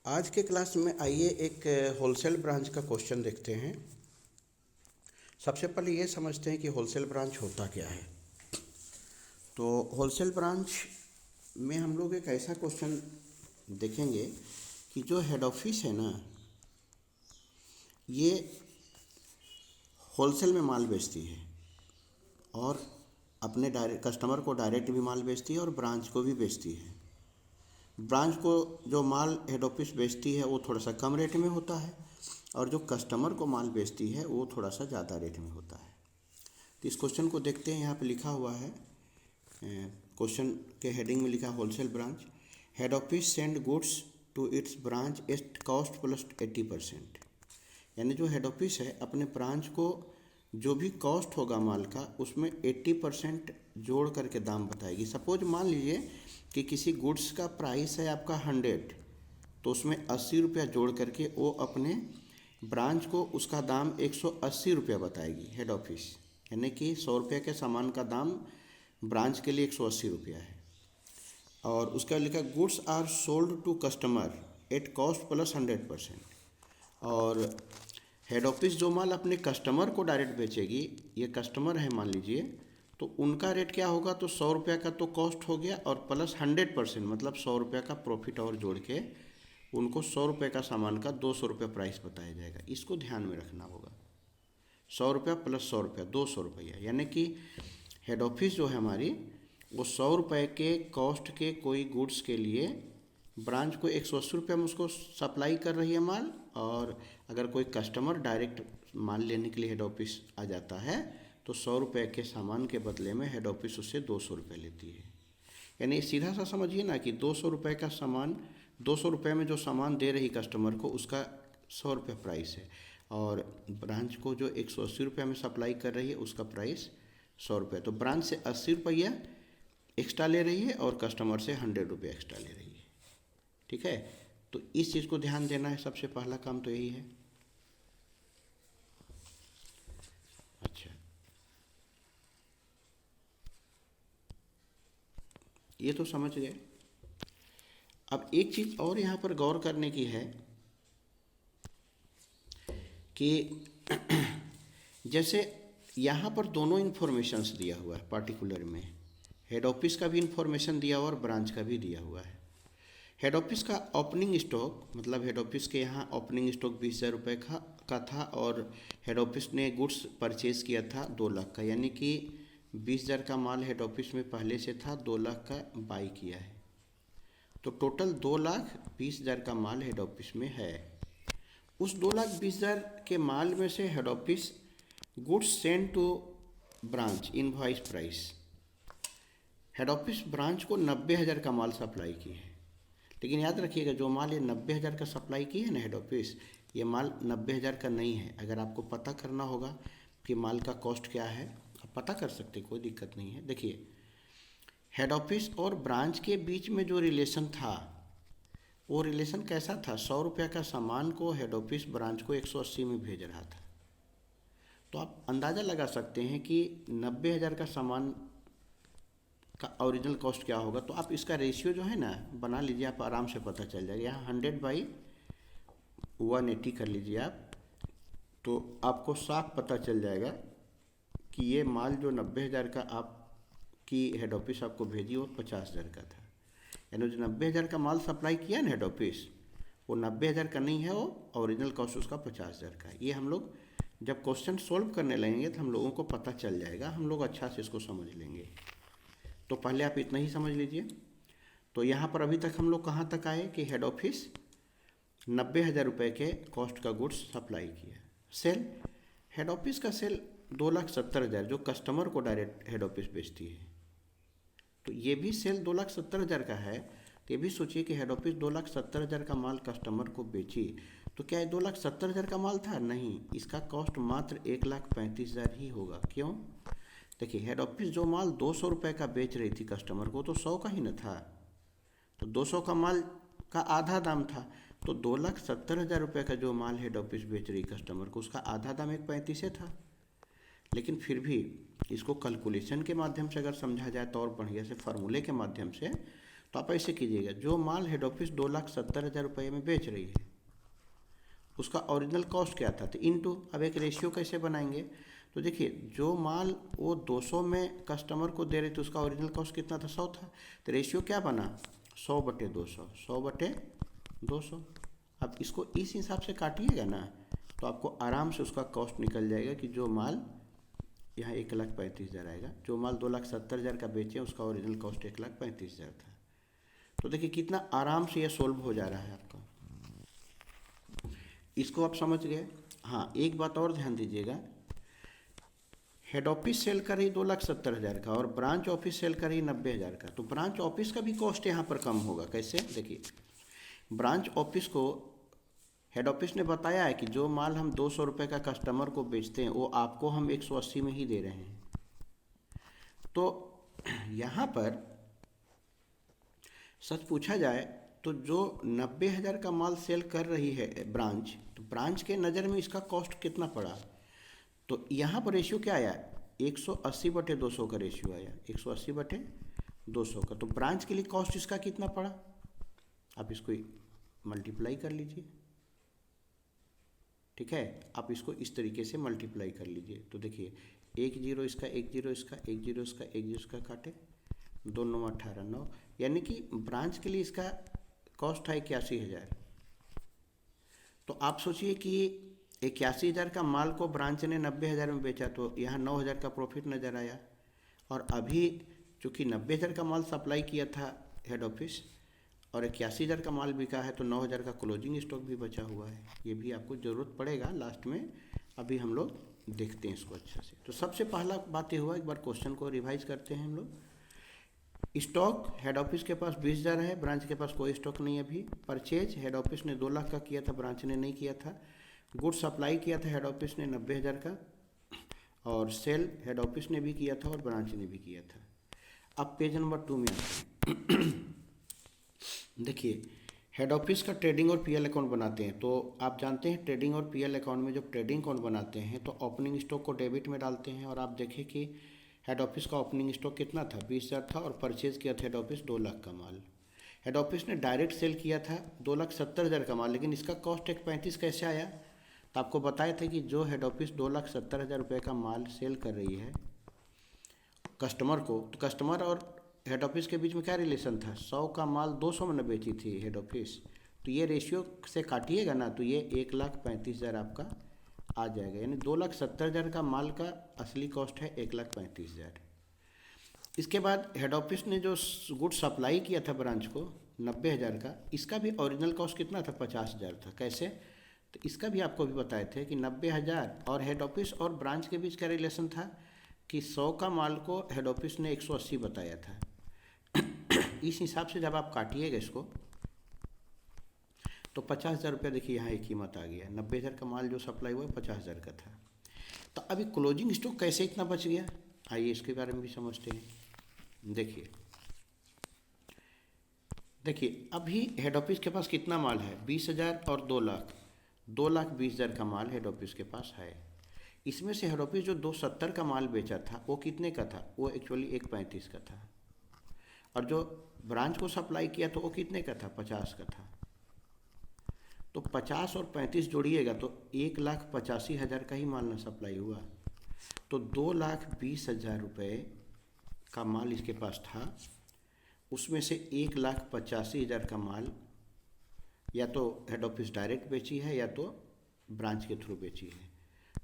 आज के क्लास में आइए एक होलसेल ब्रांच का क्वेश्चन देखते हैं। सबसे पहले ये समझते हैं कि होलसेल ब्रांच होता क्या है। तो होलसेल ब्रांच में हम लोग एक ऐसा क्वेश्चन देखेंगे कि जो हेड ऑफिस है ना, ये होलसेल में माल बेचती है और अपने डायरेक्ट कस्टमर को डायरेक्ट भी माल बेचती है और ब्रांच को भी बेचती है। ब्रांच को जो माल हेड ऑफिस बेचती है वो थोड़ा सा कम रेट में होता है और जो कस्टमर को माल बेचती है वो थोड़ा सा ज़्यादा रेट में होता है। तो इस क्वेश्चन को देखते हैं। यहाँ पे लिखा हुआ है, क्वेश्चन के हेडिंग में लिखा wholesale branch, head office send goods to its branch at cost plus 80%। यानी जो हेड ऑफिस है अपने ब्रांच को जो भी कॉस्ट होगा माल का उसमें 80% जोड़ करके दाम बताएगी। सपोज मान लीजिए कि किसी गुड्स का प्राइस है आपका 100, तो उसमें 80 रुपया जोड़ करके वो अपने ब्रांच को उसका दाम 180 रुपया बताएगी हेड ऑफिस। यानी कि 100 रुपये के सामान का दाम ब्रांच के लिए 180 रुपया है। और उसका लिखा goods are sold to customer at cost plus 100%। और हेड ऑफिस जो माल अपने कस्टमर को डायरेक्ट बेचेगी, ये कस्टमर है मान लीजिए, तो उनका रेट क्या होगा, तो 100 रुपये का तो कॉस्ट हो गया और प्लस 100% मतलब 100 रुपये का प्रॉफिट और जोड़ के उनको 100 रुपये का सामान का 200 रुपये प्राइस बताया जाएगा। इसको ध्यान में रखना होगा। 100 रुपया प्लस 100 रुपया 200 रुपया, यानी कि हेड ऑफिस जो है हमारी वो 100 रुपये के कॉस्ट के कोई गुड्स के लिए ब्रांच को 180 रुपये में उसको सप्लाई कर रही है माल। और अगर कोई कस्टमर डायरेक्ट माल लेने के लिए हेड ऑफिस आ जाता है तो 100 रुपये के सामान के बदले में हेड ऑफिस उससे 200 रुपये लेती है। यानी सीधा सा समझिए ना कि 200 रुपये का सामान, 200 रुपये में जो सामान दे रही कस्टमर को उसका 100 रुपये प्राइस है और ब्रांच को जो 180 रुपये में सप्लाई कर रही है उसका प्राइस 100 रुपये। तो ब्रांच से 80 रुपया एक्स्ट्रा ले रही है और कस्टमर से 100 रुपये एक्स्ट्रा ले रही है। ठीक है, तो इस चीज़ को ध्यान देना है। सबसे पहला काम तो यही है। अच्छा, ये तो समझ गए। अब एक चीज़ और यहाँ पर गौर करने की है कि जैसे यहाँ पर दोनों इन्फॉर्मेशंस दिया हुआ है, पार्टिकुलर में हेड ऑफिस का भी इन्फॉर्मेशन दिया हुआ और ब्रांच का भी दिया हुआ है। हेड ऑफिस का ओपनिंग स्टॉक, मतलब हेड ऑफिस के यहाँ ओपनिंग स्टॉक 20,000 रुपये का था और हेड ऑफिस ने गुड्स परचेज़ किया था 2 लाख का, यानी कि 20,000 का माल हेड ऑफिस में पहले से था, 2 लाख का बाई किया है। तो टोटल 2,20,000 का माल हेड ऑफिस में है। उस 2,20,000 के माल में से head office goods send to branch invoice price, head office branch को 90,000 का माल सप्लाई की है। लेकिन याद रखिएगा जो माल ये 90,000 का सप्लाई की है ना हेड ऑफिस, ये माल 90,000 का नहीं है। अगर आपको पता करना होगा कि माल का कॉस्ट क्या है, आप पता कर सकते, कोई दिक्कत नहीं है। देखिए, हेड ऑफिस और ब्रांच के बीच में जो रिलेशन था वो रिलेशन कैसा था, 100 रुपये का सामान को हेड ऑफिस ब्रांच को 180 में भेज रहा था। तो आप अंदाज़ा लगा सकते हैं कि 90,000 का सामान का ओरिजिनल कॉस्ट क्या होगा। तो आप इसका रेशियो जो है ना बना लीजिए, आप आराम से पता चल जाएगा। यहाँ 100/180 कर लीजिए आप, तो आपको साफ पता चल जाएगा कि ये माल जो 90,000 का आपकी हेड ऑफिस आपको भेजी वो 50,000 का था। यानी जो 90,000 का माल सप्लाई किया ना हेड ऑफिस, वो 90,000 का नहीं है, वो ओरिजिनल कॉस्ट उसका 50,000 का है। ये हम लोग जब क्वेश्चन सोल्व करने लगेंगे तो हम लोगों को पता चल जाएगा, हम लोग अच्छा से इसको समझ लेंगे। तो पहले आप इतना ही समझ लीजिए। तो यहाँ पर अभी तक हम लोग कहाँ तक आए कि हेड ऑफिस 90,000 रुपये के कॉस्ट का गुड्स सप्लाई किया। सेल, हेड ऑफिस का सेल 2,70,000 जो कस्टमर को डायरेक्ट हेड ऑफिस बेचती है, तो ये भी सेल 2,70,000 का है। तो ये भी सोचिए कि हेड ऑफिस 2,70,000 का माल कस्टमर को बेची, तो क्या ये 2,70,000 का माल था? नहीं, इसका कॉस्ट मात्र 1,35,000 ही होगा। क्यों? देखिए, हेड ऑफिस जो माल 200 रुपये का बेच रही थी कस्टमर को, तो 100 का ही न था। तो 200 का माल का आधा दाम था, तो 2,70,000 रुपये का जो माल हेड ऑफिस बेच रही कस्टमर को उसका आधा दाम 1,35 था। लेकिन फिर भी इसको कैलकुलेशन के माध्यम से अगर समझा जाए तो और बढ़िया से फार्मूले के माध्यम से, तो आप ऐसे कीजिएगा, जो माल हेड ऑफिस 2,70,000 रुपये में बेच रही है उसका ओरिजिनल कॉस्ट क्या था, तो इनटू, अब एक रेशियो कैसे बनाएंगे, तो देखिए जो माल वो 200 में कस्टमर को दे रहे थे उसका ओरिजिनल कॉस्ट कितना था, 100 था, तो रेशियो क्या बना, 100/200, 100/200। अब इसको इस हिसाब से काटिएगा ना तो आपको आराम से उसका कॉस्ट निकल जाएगा कि जो माल यहाँ 1,35,000 आएगा, जो माल 2,70,000 का बेचे उसका ओरिजिनल कॉस्ट 1,35,000 था। तो देखिए कितना आराम से ये सोल्व हो जा रहा है आपका, इसको आप समझ गए। हाँ, एक बात और ध्यान दीजिएगा, हेड ऑफिस सेल कर रही 2,70,000 का और ब्रांच ऑफिस सेल कर रही 90,000 का, तो ब्रांच ऑफिस का भी कॉस्ट यहाँ पर कम होगा। कैसे, देखिए ब्रांच ऑफिस को हेड ऑफिस ने बताया है कि जो माल हम 200 रुपये का कस्टमर को बेचते हैं वो आपको हम 180 में ही दे रहे हैं। तो यहाँ पर सच पूछा जाए तो जो 90,000 का माल सेल कर रही है ब्रांच, तो ब्रांच के नज़र में इसका कॉस्ट कितना पड़ा, तो यहाँ पर रेशियो क्या आया, 180/200 का रेशियो आया, 180/200 का। तो ब्रांच के लिए कॉस्ट इसका कितना पड़ा, आप इसको मल्टीप्लाई कर लीजिए, ठीक है, आप इसको इस तरीके से मल्टीप्लाई कर लीजिए। तो देखिए 1 0 इसका, 1 0 इसका, 1 0 इसका, 1 0 इसका काटे, 2 9 18 9, यानी कि ब्रांच के लिए इसका कॉस्ट है 81,000। तो आप सोचिए कि 81,000 का माल को ब्रांच ने 90,000 में बेचा तो यहाँ 9,000 का प्रॉफिट नज़र आया। और अभी चूँकि 90,000 का माल सप्लाई किया था हेड ऑफिस और 81,000 का माल बिका है, तो 9,000 का क्लोजिंग स्टॉक भी बचा हुआ है, ये भी आपको ज़रूरत पड़ेगा लास्ट में, अभी हम लोग देखते हैं इसको अच्छा से। तो सबसे पहला बात ये हुआ, एक बार क्वेश्चन को रिवाइज करते हैं हम लोग। स्टॉक हेड ऑफिस के पास 20,000 है, ब्रांच के पास कोई स्टॉक नहीं है अभी। परचेज हेड ऑफिस ने 2 लाख का किया था, ब्रांच ने नहीं किया था। गुड्स सप्लाई किया था हेड ऑफिस ने 90,000 का, और सेल हेड ऑफिस ने भी किया था और ब्रांच ने भी किया था। अब पेज नंबर 2 में आते हैं। देखिए हेड ऑफिस का ट्रेडिंग और पीएल अकाउंट बनाते हैं, तो आप जानते हैं ट्रेडिंग और पीएल अकाउंट में जब ट्रेडिंग अकाउंट बनाते हैं तो ओपनिंग स्टॉक को डेबिट में डालते हैं, और आप देखें कि हेड ऑफिस का ओपनिंग स्टॉक कितना था, 20,000 था, और परचेज किया था हेड ऑफिस 2 लाख का माल। हेड ऑफिस ने डायरेक्ट सेल किया था 2,70,000 का माल, लेकिन इसका कॉस्ट 135 कैसे आया, तो आपको बताया था कि जो हेड ऑफिस 2,70,000 रुपये का माल सेल कर रही है कस्टमर को, तो कस्टमर और हेड ऑफिस के बीच में क्या रिलेशन था, 100 का माल 200 में न बेची थी हेड ऑफिस, तो ये रेशियो से काटिएगा ना तो ये 1,35,000 आपका आ जाएगा, यानी 2,70,000 का माल का असली कॉस्ट है 1,35,000। इसके बाद हेड ऑफिस ने जो गुड सप्लाई किया था ब्रांच को 90,000 का, इसका भी ओरिजिनल कॉस्ट कितना था, 50,000 था। कैसे, तो इसका भी आपको भी बताए थे कि 90,000 और हेड ऑफिस और ब्रांच के बीच क्या रिलेशन था कि 100 का माल को हेड ऑफिस ने 180 बताया था। इस हिसाब से जब आप काटिएगा इसको तो 50,000 रुपया देखिए यहाँ एक कीमत आ गया, 90,000 का माल जो सप्लाई हुआ 50,000 का था। तो अभी क्लोजिंग स्टॉक कैसे इतना बच गया, आइए इसके बारे में भी समझते हैं। देखिए अभी हेड ऑफिस के पास कितना माल है, 20,000 और 2 लाख, 2,20,000 का माल हेड ऑफिस के पास है। इसमें से हेड ऑफिस जो 270 का माल बेचा था वो कितने का था, वो एक्चुअली 135 का था, और जो ब्रांच को सप्लाई किया तो वो कितने का था, 50 का था। तो 50 और 35 जोड़िएगा तो 1,85,000 का ही माल ना सप्लाई हुआ, तो 2,20,000 रुपये का माल इसके पास था, उसमें से 1,85,000 का माल या तो हेड ऑफिस डायरेक्ट बेची है या तो ब्रांच के थ्रू बेची है।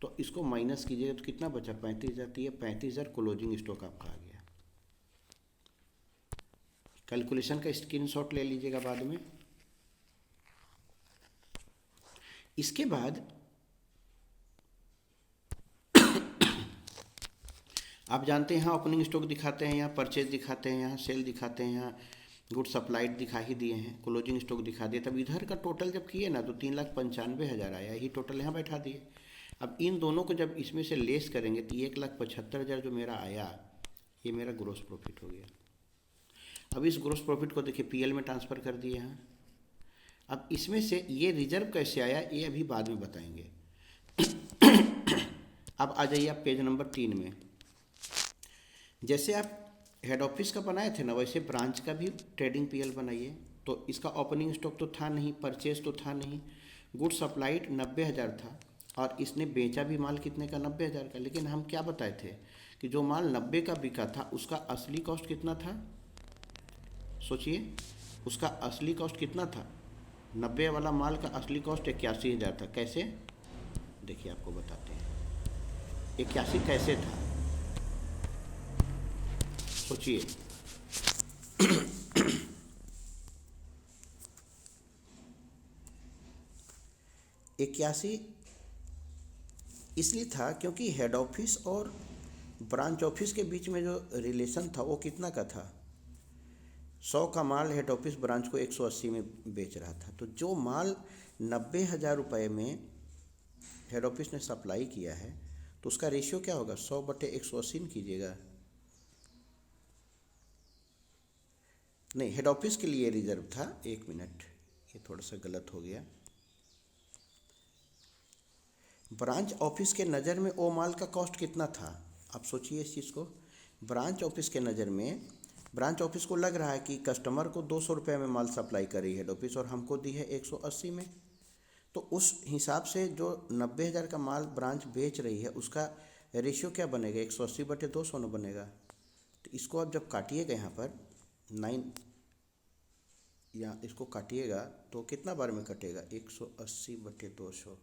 तो इसको माइनस कीजिएगा तो कितना बचा, 35,000, तो ये 35,000 क्लोजिंग स्टॉक आपका आ गया। कैलकुलेशन का स्क्रीनशॉट ले लीजिएगा बाद में। इसके बाद आप जानते हैं यहाँ ओपनिंग स्टॉक दिखाते हैं, यहाँ परचेज दिखाते हैं, यहाँ सेल दिखाते हैं, यहाँ गुड सप्लाइड दिखा ही दिए हैं, क्लोजिंग स्टॉक दिखा दिए। तब इधर का टोटल जब किए ना तो 3,95,000 आया, यही टोटल यहाँ बैठा दिए। अब इन दोनों को जब इसमें से लेस करेंगे तो 1,75,000 जो मेरा आया ये मेरा ग्रोस प्रॉफिट हो गया। अब इस ग्रोस प्रॉफिट को देखिए पीएल में ट्रांसफ़र कर दिए हैं। अब इसमें से ये रिजर्व कैसे आया ये अभी बाद में बताएंगे। अब आ जाइए आप पेज नंबर 3 में। जैसे आप हेड ऑफिस का बनाए थे ना, वैसे ब्रांच का भी ट्रेडिंग पीएल बनाइए। तो इसका ओपनिंग स्टॉक तो था नहीं, परचेज तो था नहीं, गुड सप्लाइड 90,000 था, और इसने बेचा भी माल कितने का, 90,000 का। लेकिन हम क्या बताए थे कि जो माल 90 का बिका था उसका असली कॉस्ट कितना था, सोचिए, उसका असली कॉस्ट कितना था। 90 वाला माल का असली कॉस्ट 81,000 था। कैसे, देखिए आपको बताते हैं। 81 कैसे था, सोचिए। 81 इसलिए था क्योंकि हेड ऑफिस और ब्रांच ऑफिस के बीच में जो रिलेशन था वो कितना का था, 100 का माल हेड ऑफिस ब्रांच को 180 में बेच रहा था। तो जो माल 90,000 रुपये में हेड ऑफिस ने सप्लाई किया है तो उसका रेशियो क्या होगा, 100/180 कीजिएगा। नहीं, हेड ऑफिस के लिए रिजर्व था, 1 मिनट, ये थोड़ा सा गलत हो गया। ब्रांच ऑफिस के नज़र में वो माल का कॉस्ट कितना था, आप सोचिए इस चीज़ को। ब्रांच ऑफिस के नज़र में, ब्रांच ऑफिस को लग रहा है कि कस्टमर को 200 रुपये में माल सप्लाई कर रही है हेड ऑफिस और हमको दी है 180 में। तो उस हिसाब से जो 90,000 का माल ब्रांच बेच रही है उसका रेशियो क्या बनेगा, 180/200 न बनेगा। तो इसको आप जब काटिएगा यहाँ पर 9, या इसको काटिएगा तो कितना बार में कटेगा, 180/200,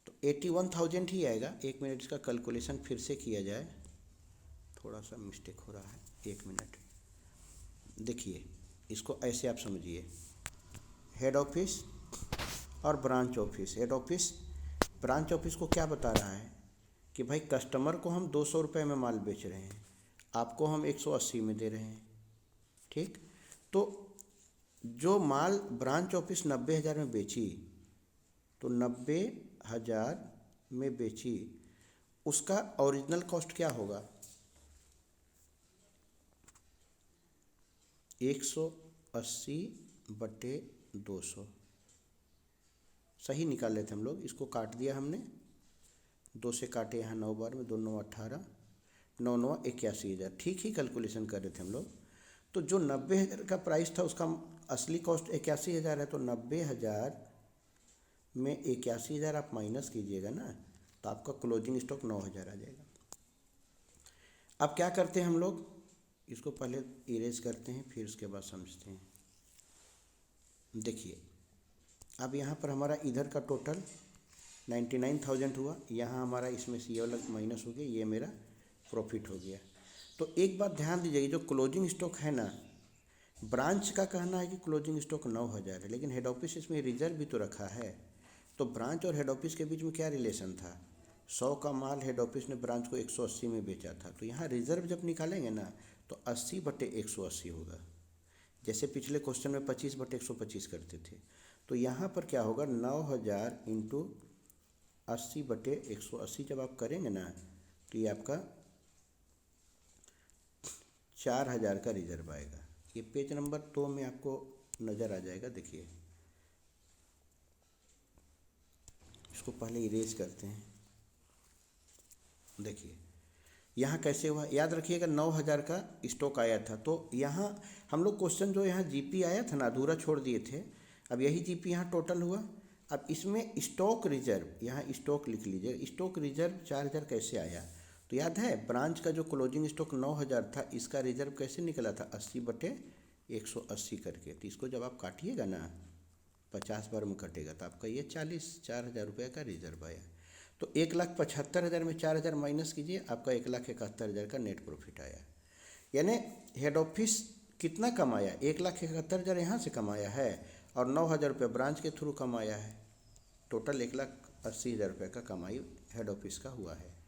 तो 81,000 ही आएगा। 1 मिनट इसका कैलकुलेशन फिर से किया जाए, थोड़ा सा मिस्टेक हो रहा है, 1 मिनट। देखिए इसको ऐसे आप समझिए, हेड ऑफिस और branch office. Head office branch office को क्या बता रहा है कि भाई कस्टमर को हम 200 रुपये में माल बेच रहे हैं, आपको हम 180 में दे रहे हैं, ठीक। तो जो माल ब्रांच ऑफिस 90,000 में बेची, तो 90,000 में बेची, उसका ओरिजिनल कॉस्ट क्या होगा, 180/200, सही निकाल लेते हम लोग। इसको काट दिया हमने, 2 से काटे यहाँ 9 बार में, 2 9 18, 9 9 81,000, ठीक ही कैलकुलेशन कर रहे थे हम लोग। तो जो 90,000 का प्राइस था उसका असली कॉस्ट 81,000 है, तो 90,000 में 81,000 आप माइनस कीजिएगा ना, तो आपका क्लोजिंग स्टॉक 9,000 आ जाएगा। अब क्या करते हैं हम लोग, इसको पहले इरेज करते हैं फिर उसके बाद समझते हैं। देखिए अब यहाँ पर हमारा इधर का टोटल 99,000 हुआ, यहाँ हमारा इसमें से ये वाला माइनस हो गया, ये मेरा प्रॉफिट हो गया। तो एक बात ध्यान दीजिएगा, जो क्लोजिंग स्टॉक है ना, ब्रांच का कहना है कि क्लोजिंग स्टॉक 9,000 है, लेकिन हेड ऑफिस इसमें रिजर्व भी तो रखा है। तो ब्रांच और हेड ऑफिस के बीच में क्या रिलेशन था, 100 का माल हेड ऑफिस ने ब्रांच को 180 में बेचा था, तो यहाँ रिजर्व जब निकालेंगे ना तो 80/180 होगा। जैसे पिछले क्वेश्चन में 25/125 करते थे, तो यहाँ पर क्या होगा, 9,000 इंटू 80/180 जब आप करेंगे ना तो ये आपका 4,000 का रिजर्व आएगा। ये पेज नंबर 2 में आपको नज़र आ जाएगा। देखिए इसको पहले इरेज करते हैं। देखिए यहाँ कैसे हुआ, याद रखिएगा 9,000 का स्टॉक आया था, तो यहाँ हम लोग क्वेश्चन जो यहाँ जीपी आया था ना, अधूरा छोड़ दिए थे। अब यही जीपी यहाँ टोटल हुआ। अब इसमें स्टॉक रिजर्व, यहाँ स्टॉक लिख लीजिए, स्टॉक रिजर्व 4,000 कैसे आया, तो याद है ब्रांच का जो क्लोजिंग स्टॉक 9,000 था, इसका रिजर्व कैसे निकला था, 80/180 करके। तो इसको जब आप काटिएगा ना 50 बार में कटेगा तो आपका ये 4,000 रुपये का रिजर्व आया। तो 1,75,000 में 4,000 माइनस कीजिए, आपका 1,71,000 का नेट प्रॉफिट आया। यानी हेड ऑफिस कितना कमाया, 1,71,000 यहाँ से कमाया है और 9,000 रुपये ब्रांच के थ्रू कमाया है। टोटल 1,80,000 रुपये का कमाई हेड ऑफिस का हुआ है।